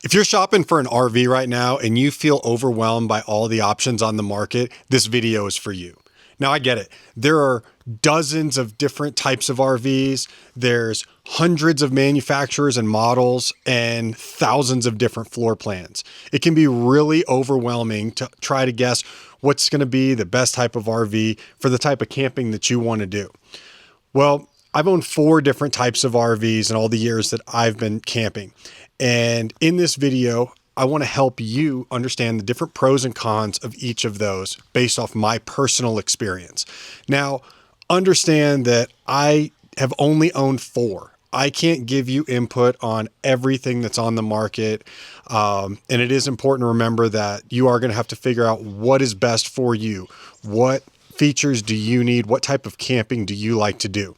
If you're shopping for an RV right now and you feel overwhelmed by all the options on the market, this video is for you. Now, I get it. There are dozens of different types of RVs. There's hundreds of manufacturers and models and thousands of different floor plans. It can be really overwhelming to try to guess what's going to be the best type of RV for the type of camping that you want to do. Well, I've owned 4 different types of RVs in all the years that I've been camping. And in this video, I want to help you understand the different pros and cons of each of those based off my personal experience. Now, understand that I have only owned 4. I can't give you input on everything that's on the market. And it is important to remember that you are going to have to figure out what is best for you. What features do you need? What type of camping do you like to do?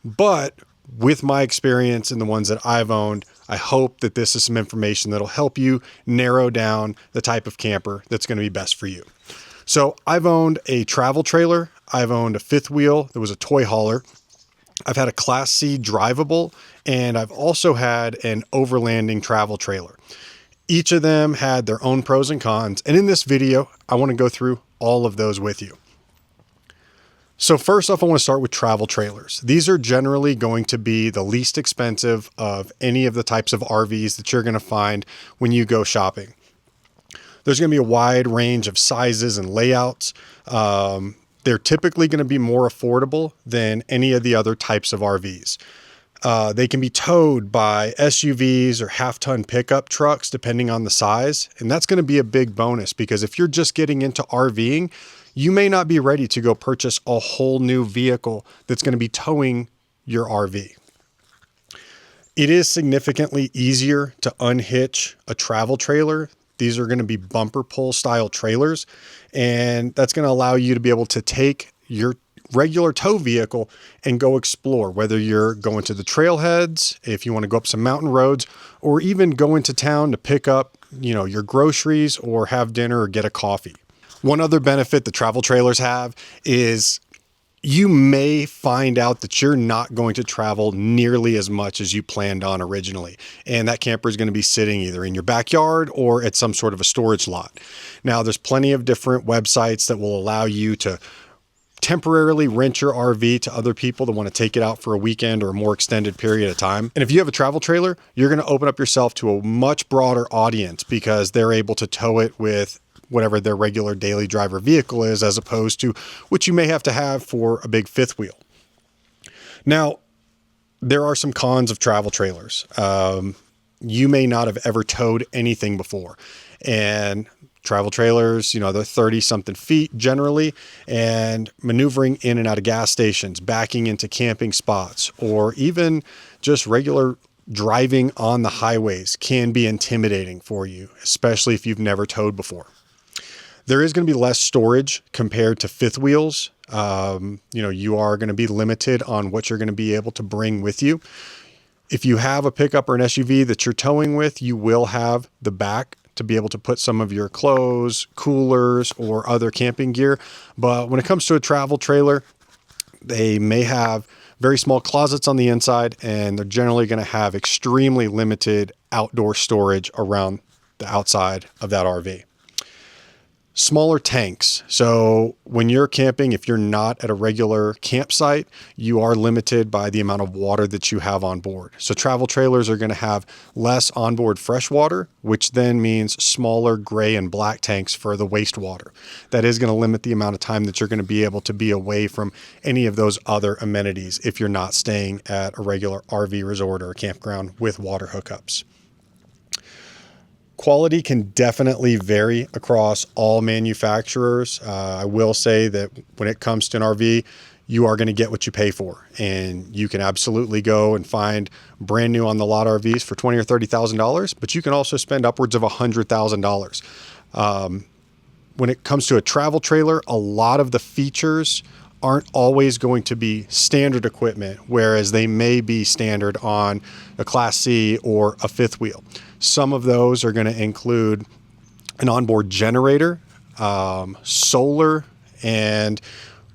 But with my experience and the ones that I've owned, I hope that this is some information that'll help you narrow down the type of camper that's going to be best for you. So I've owned a travel trailer. I've owned a fifth wheel that was a toy hauler. I've had a Class C drivable, and I've also had an overlanding travel trailer. Each of them had their own pros and cons. And in this video, I want to go through all of those with you. So first off, I want to start with travel trailers. These are generally going to be the least expensive of any of the types of RVs that you're going to find when you go shopping. There's going to be a wide range of sizes and layouts. They're typically going to be more affordable than any of the other types of RVs. They can be towed by SUVs or half-ton pickup trucks, depending on the size. And that's going to be a big bonus because if you're just getting into RVing, you may not be ready to go purchase a whole new vehicle that's going to be towing your RV. It is significantly easier to unhitch a travel trailer. These are going to be bumper pull style trailers, and that's going to allow you to be able to take your regular tow vehicle and go explore, whether you're going to the trailheads, if you want to go up some mountain roads, or even go into town to pick up, your groceries or have dinner or get a coffee. One other benefit the travel trailers have is you may find out that you're not going to travel nearly as much as you planned on originally. And that camper is going to be sitting either in your backyard or at some sort of a storage lot. Now, there's plenty of different websites that will allow you to temporarily rent your RV to other people that want to take it out for a weekend or a more extended period of time. And if you have a travel trailer, you're going to open up yourself to a much broader audience because they're able to tow it with whatever their regular daily driver vehicle is, as opposed to what you may have to have for a big fifth wheel. Now, there are some cons of travel trailers. You may not have ever towed anything before. And travel trailers, they're 30-something feet generally, and maneuvering in and out of gas stations, backing into camping spots, or even just regular driving on the highways can be intimidating for you, especially if you've never towed before. There is going to be less storage compared to fifth wheels. You are going to be limited on what you're going to be able to bring with you. If you have a pickup or an SUV that you're towing with, you will have the back to be able to put some of your clothes, coolers, or other camping gear. But when it comes to a travel trailer, they may have very small closets on the inside, and they're generally going to have extremely limited outdoor storage around the outside of that RV. Smaller tanks. So when you're camping, if you're not at a regular campsite, you are limited by the amount of water that you have on board. So travel trailers are going to have less onboard fresh water, which then means smaller gray and black tanks for the wastewater. That is going to limit the amount of time that you're going to be able to be away from any of those other amenities if you're not staying at a regular RV resort or a campground with water hookups. Quality can definitely vary across all manufacturers. I will say that when it comes to an RV, you are going to get what you pay for, and you can absolutely go and find brand new on the lot RVs for $20,000 or $30,000, but you can also spend upwards of $100,000. When it comes to a travel trailer, a lot of the features aren't always going to be standard equipment, whereas they may be standard on a Class C or a fifth wheel. Some of those are going to include an onboard generator, solar, and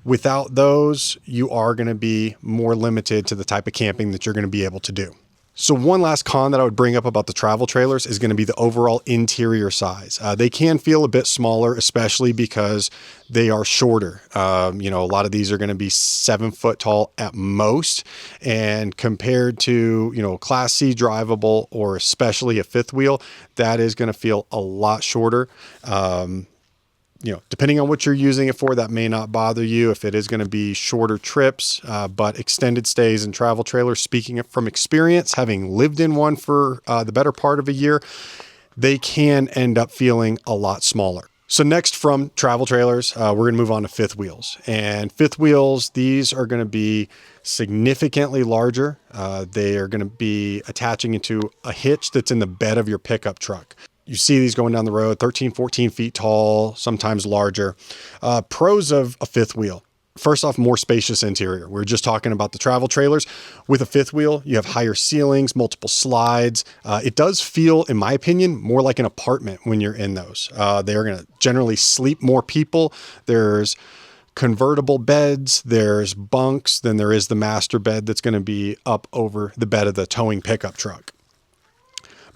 without those, you are going to be more limited to the type of camping that you're going to be able to do. So one last con that I would bring up about the travel trailers is going to be the overall interior size. They can feel a bit smaller, especially because they are shorter. A lot of these are going to be 7 foot tall at most. And compared to, Class C drivable or especially a fifth wheel, that is going to feel a lot shorter. Depending on what you're using it for, that may not bother you if it is going to be shorter trips, but extended stays in travel trailers, speaking from experience, having lived in one for the better part of a year, they can end up feeling a lot smaller. So next from travel trailers, we're going to move on to fifth wheels. And fifth wheels, these are going to be significantly larger. They are going to be attaching into a hitch that's in the bed of your pickup truck. You see these going down the road, 13, 14 feet tall, sometimes larger. Pros of a fifth wheel. First off, more spacious interior. We were just talking about the travel trailers. With a fifth wheel, you have higher ceilings, multiple slides. It does feel, in my opinion, more like an apartment when you're in those. They are going to generally sleep more people. There's convertible beds, there's bunks, then there is the master bed that's going to be up over the bed of the towing pickup truck.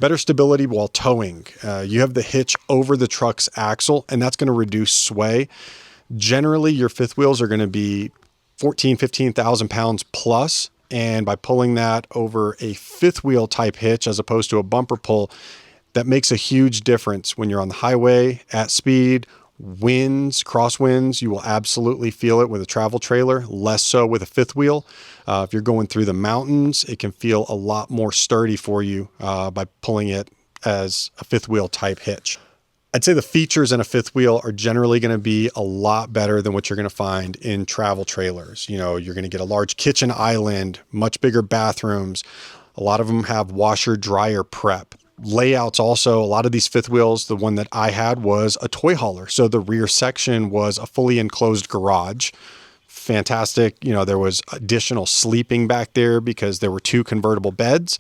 Better stability while towing. You have the hitch over the truck's axle, and that's going to reduce sway. Generally, your fifth wheels are going to be 15,000 pounds plus. And by pulling that over a fifth wheel type hitch, as opposed to a bumper pull, that makes a huge difference when you're on the highway at speed. Winds, crosswinds, you will absolutely feel it with a travel trailer, less so with a fifth wheel. If you're going through the mountains, it can feel a lot more sturdy for you by pulling it as a fifth wheel type hitch. I'd say the features in a fifth wheel are generally going to be a lot better than what you're going to find in travel trailers. You're going to get a large kitchen island, much bigger bathrooms. A lot of them have washer dryer prep. Layouts also, a lot of these fifth wheels, the one that I had was a toy hauler. So the rear section was a fully enclosed garage. Fantastic. There was additional sleeping back there because there were 2 convertible beds.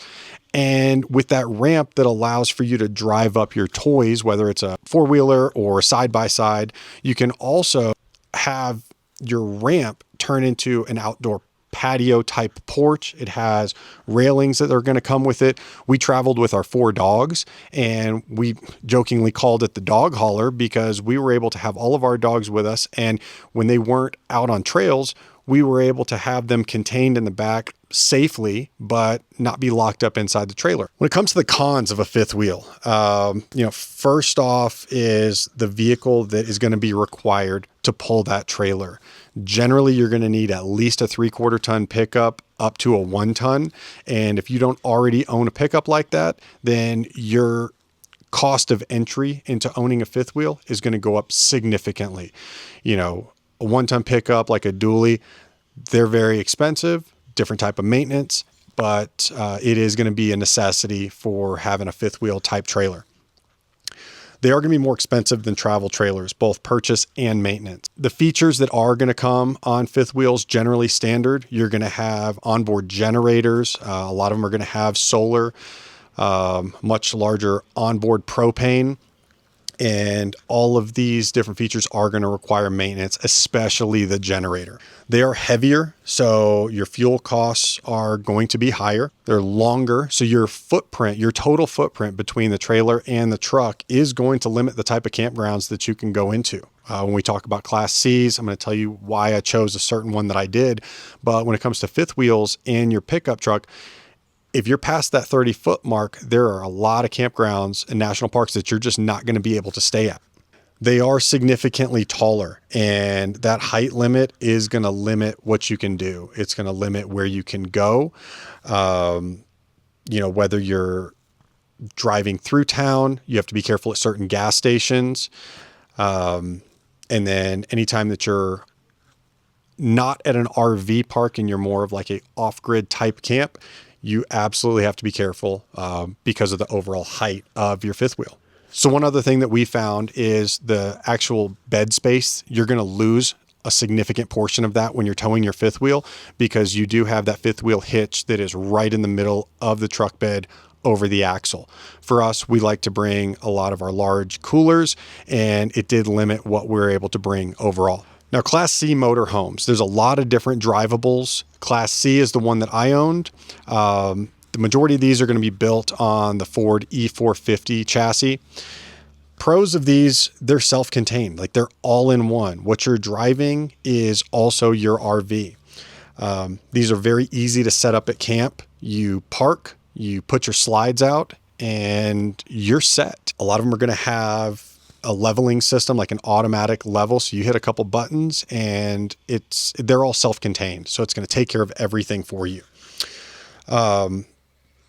And with that ramp that allows for you to drive up your toys, whether it's a 4-wheeler or side-by-side, you can also have your ramp turn into an outdoor patio type porch. It has railings that are going to come with it. We traveled with our 4 dogs, and we jokingly called it the dog hauler because we were able to have all of our dogs with us. And when they weren't out on trails, we were able to have them contained in the back safely, but not be locked up inside the trailer. When it comes to the cons of a fifth wheel, first off is the vehicle that is going to be required to pull that trailer. Generally, you're going to need at least a 3/4 ton pickup up to a 1 ton. And if you don't already own a pickup like that, then your cost of entry into owning a fifth wheel is going to go up significantly. A 1 ton pickup like a dually, they're very expensive, different type of maintenance, but it is going to be a necessity for having a fifth wheel type trailer. They are going to be more expensive than travel trailers, both purchase and maintenance. The features that are going to come on fifth wheels, generally standard, you're going to have onboard generators. A lot of them are going to have solar, much larger onboard propane. And all of these different features are going to require maintenance, especially the generator. They are heavier, so your fuel costs are going to be higher. They're longer, so your footprint, your total footprint between the trailer and the truck is going to limit the type of campgrounds that you can go into. When we talk about Class Cs, I'm going to tell you why I chose a certain one that I did. But when it comes to fifth wheels and your pickup truck, if you're past that 30-foot mark, there are a lot of campgrounds and national parks that you're just not going to be able to stay at. They are significantly taller, and that height limit is going to limit what you can do. It's going to limit where you can go. Whether you're driving through town, you have to be careful at certain gas stations. And then anytime that you're not at an RV park and you're more of like a off-grid type camp, you absolutely have to be careful because of the overall height of your fifth wheel. So one other thing that we found is the actual bed space. You're going to lose a significant portion of that when you're towing your fifth wheel because you do have that fifth wheel hitch that is right in the middle of the truck bed over the axle. For us, we like to bring a lot of our large coolers, and it did limit what we were able to bring overall. Now, Class C motorhomes, there's a lot of different drivables. Class C is the one that I owned. The The majority of these are going to be built on the Ford E450 chassis. Pros of these, they're self-contained, like they're all in one. What you're driving is also your RV. These are very easy to set up at camp. You park, you put your slides out, and you're set. A lot of them are going to have a leveling system, like an automatic level. So you hit a couple buttons and they're all self-contained. So it's going to take care of everything for you.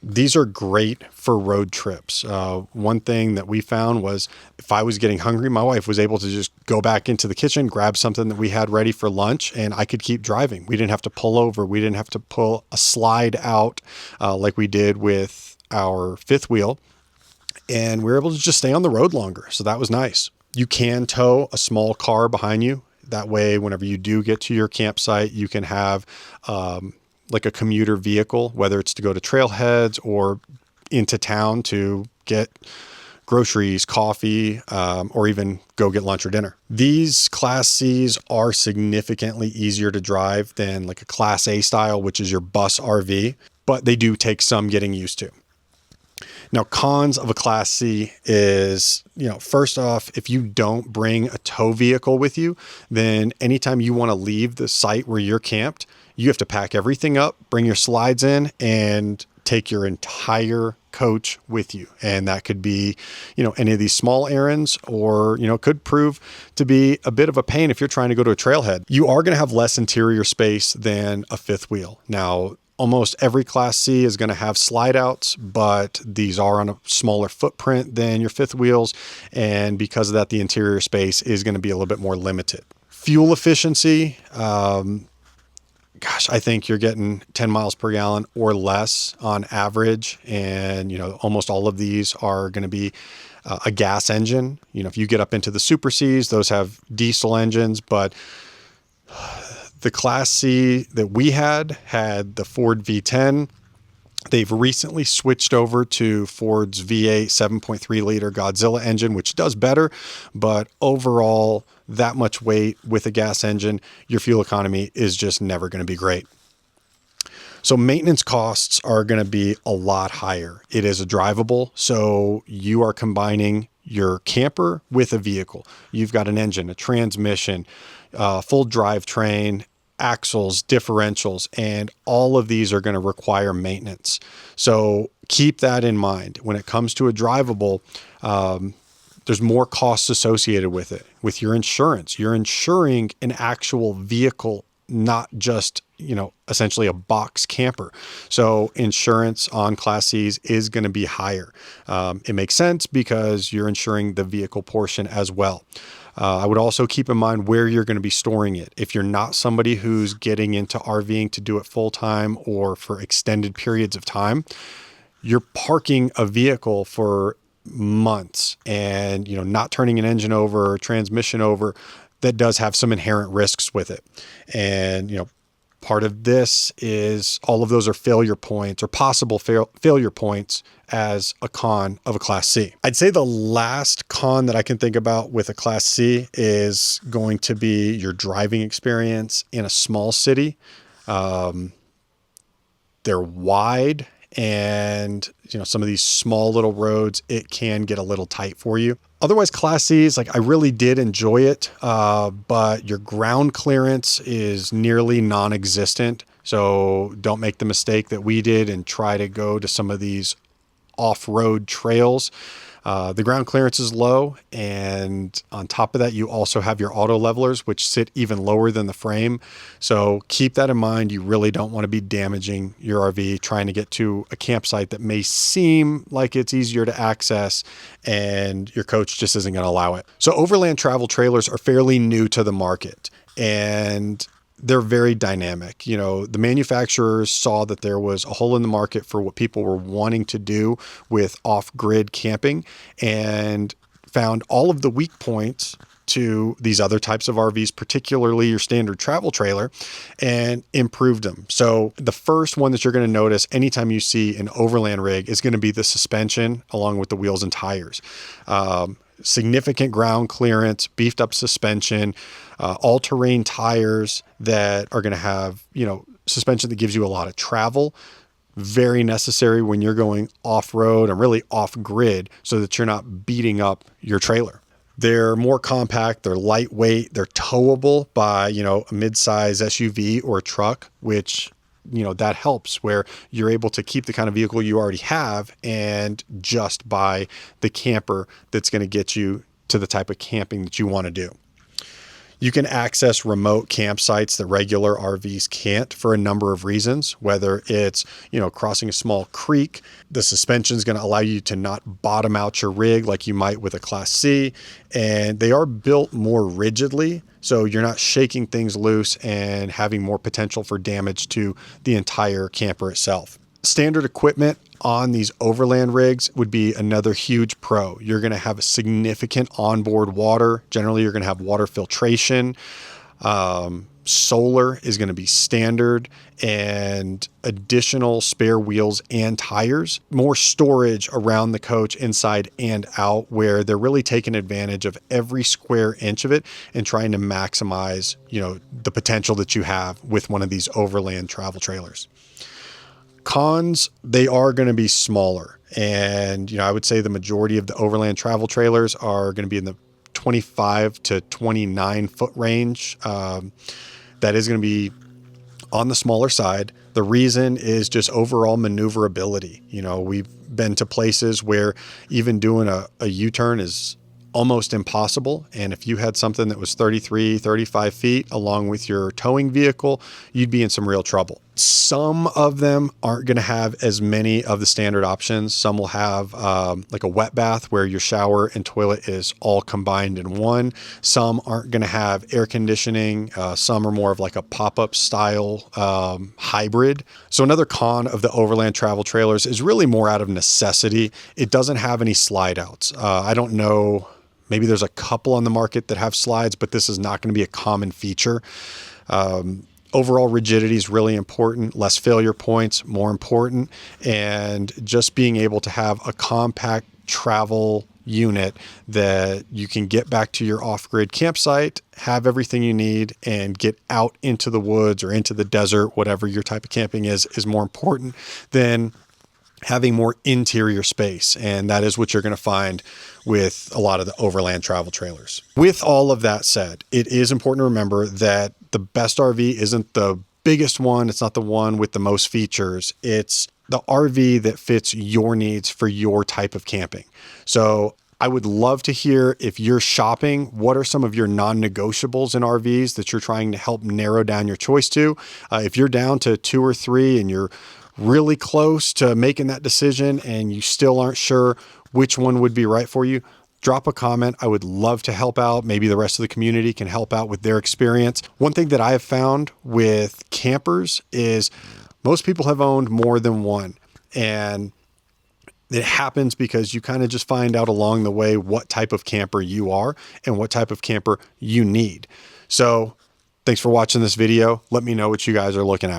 These are great for road trips. One thing that we found was if I was getting hungry, my wife was able to just go back into the kitchen, grab something that we had ready for lunch, and I could keep driving. We didn't have to pull over. We didn't have to pull a slide out like we did with our fifth wheel. And we were able to just stay on the road longer. So that was nice. You can tow a small car behind you. That way, whenever you do get to your campsite, you can have like a commuter vehicle, whether it's to go to trailheads or into town to get groceries, coffee, or even go get lunch or dinner. These Class Cs are significantly easier to drive than like a Class A style, which is your bus RV, but they do take some getting used to. Now, cons of a Class C is, first off, if you don't bring a tow vehicle with you, then anytime you want to leave the site where you're camped, you have to pack everything up, bring your slides in, and take your entire coach with you. And that could be, any of these small errands, or, could prove to be a bit of a pain if you're trying to go to a trailhead. You are going to have less interior space than a fifth wheel. Now, almost every Class C is going to have slide outs, but these are on a smaller footprint than your fifth wheels. And because of that, the interior space is going to be a little bit more limited. Fuel efficiency, I think you're getting 10 miles per gallon or less on average. And, almost all of these are going to be a gas engine. If you get up into the Super Cs, those have diesel engines, but the Class C that we had the Ford V10. They've recently switched over to Ford's V8 7.3 liter Godzilla engine, which does better, but overall, that much weight with a gas engine, your fuel economy is just never going to be great. So maintenance costs are going to be a lot higher. It is a drivable, so you are combining your camper with a vehicle. You've got an engine, a transmission, full drivetrain, axles, differentials, and all of these are going to require maintenance. So keep that in mind. When it comes to a drivable, there's more costs associated with it. With your insurance, you're insuring an actual vehicle, not just, essentially a box camper. So insurance on Class Cs is going to be higher. It makes sense because you're insuring the vehicle portion as well. I would also keep in mind where you're going to be storing it. If you're not somebody who's getting into RVing to do it full time or for extended periods of time, you're parking a vehicle for months and, not turning an engine over or transmission over, that does have some inherent risks with it. And, part of this is all of those are failure points or possible failure points as a con of a Class C. I'd say the last con that I can think about with a Class C is going to be your driving experience in a small city. They're wide, and some of these small little roads, it can get a little tight for you. Otherwise, Class Cs, I really did enjoy it, but your ground clearance is nearly non-existent. So don't make the mistake that we did and try to go to some of these off-road trails. The ground clearance is low, and on top of that, you also have your auto levelers, which sit even lower than the frame. So keep that in mind. You really don't want to be damaging your RV trying to get to a campsite that may seem like it's easier to access, and your coach just isn't going to allow it. So overland travel trailers are fairly new to the market, and they're very dynamic. The manufacturers saw that there was a hole in the market for what people were wanting to do with off-grid camping and found all of the weak points to these other types of RVs, particularly your standard travel trailer, and improved them. So the first one that you're going to notice anytime you see an overland rig is going to be the suspension along with the wheels and tires. Significant ground clearance, beefed up suspension, all-terrain tires that are going to have, suspension that gives you a lot of travel, Very necessary when you're going off-road and really off-grid so that you're not beating up your trailer. They're more compact, they're lightweight, they're towable by, a mid-size SUV or a truck, which, that helps where you're able to keep the kind of vehicle you already have and just buy the camper that's going to get you to the type of camping that you want to do. You can access remote campsites that regular RVs can't for a number of reasons, whether it's, crossing a small creek. The suspension is going to allow you to not bottom out your rig like you might with a Class C. And they are built more rigidly, so you're not shaking things loose and having more potential for damage to the entire camper itself. Standard equipment on these overland rigs would be another huge pro. You're going to have a significant onboard water. Generally, you're going to have water filtration. Solar is going to be standard, and additional spare wheels and tires. More storage around the coach inside and out, where they're really taking advantage of every square inch of it and trying to maximize, the potential that you have with one of these overland travel trailers. Cons, they are going to be smaller. And, I would say the majority of the overland travel trailers are going to be in the 25 to 29 foot range. That is going to be on the smaller side. The reason is just overall maneuverability. We've been to places where even doing a U-turn is almost impossible. And if you had something that was 33, 35 feet along with your towing vehicle, you'd be in some real trouble. Some of them aren't going to have as many of the standard options. Some will have like a wet bath where your shower and toilet is all combined in one. Some aren't going to have air conditioning. Some are more of like a pop-up style hybrid. So another con of the overland travel trailers is really more out of necessity. It doesn't have any slide outs. I don't know. Maybe there's a couple on the market that have slides, but this is not going to be a common feature. Overall rigidity is really important. Less failure points, more important. And just being able to have a compact travel unit that you can get back to your off-grid campsite, have everything you need, and get out into the woods or into the desert, whatever your type of camping is more important than having more interior space. And that is what you're going to find with a lot of the overland travel trailers. With all of that said, it is important to remember that the best RV isn't the biggest one. It's not the one with the most features. It's the RV that fits your needs for your type of camping. So I would love to hear, if you're shopping, what are some of your non-negotiables in RVs that you're trying to help narrow down your choice to? If you're down to 2 or 3 and you're really close to making that decision and you still aren't sure which one would be right for you, drop a comment. I would love to help out. Maybe the rest of the community can help out with their experience. One thing that I have found with campers is most people have owned more than one. And it happens because you kind of just find out along the way what type of camper you are and what type of camper you need. So thanks for watching this video. Let me know what you guys are looking at.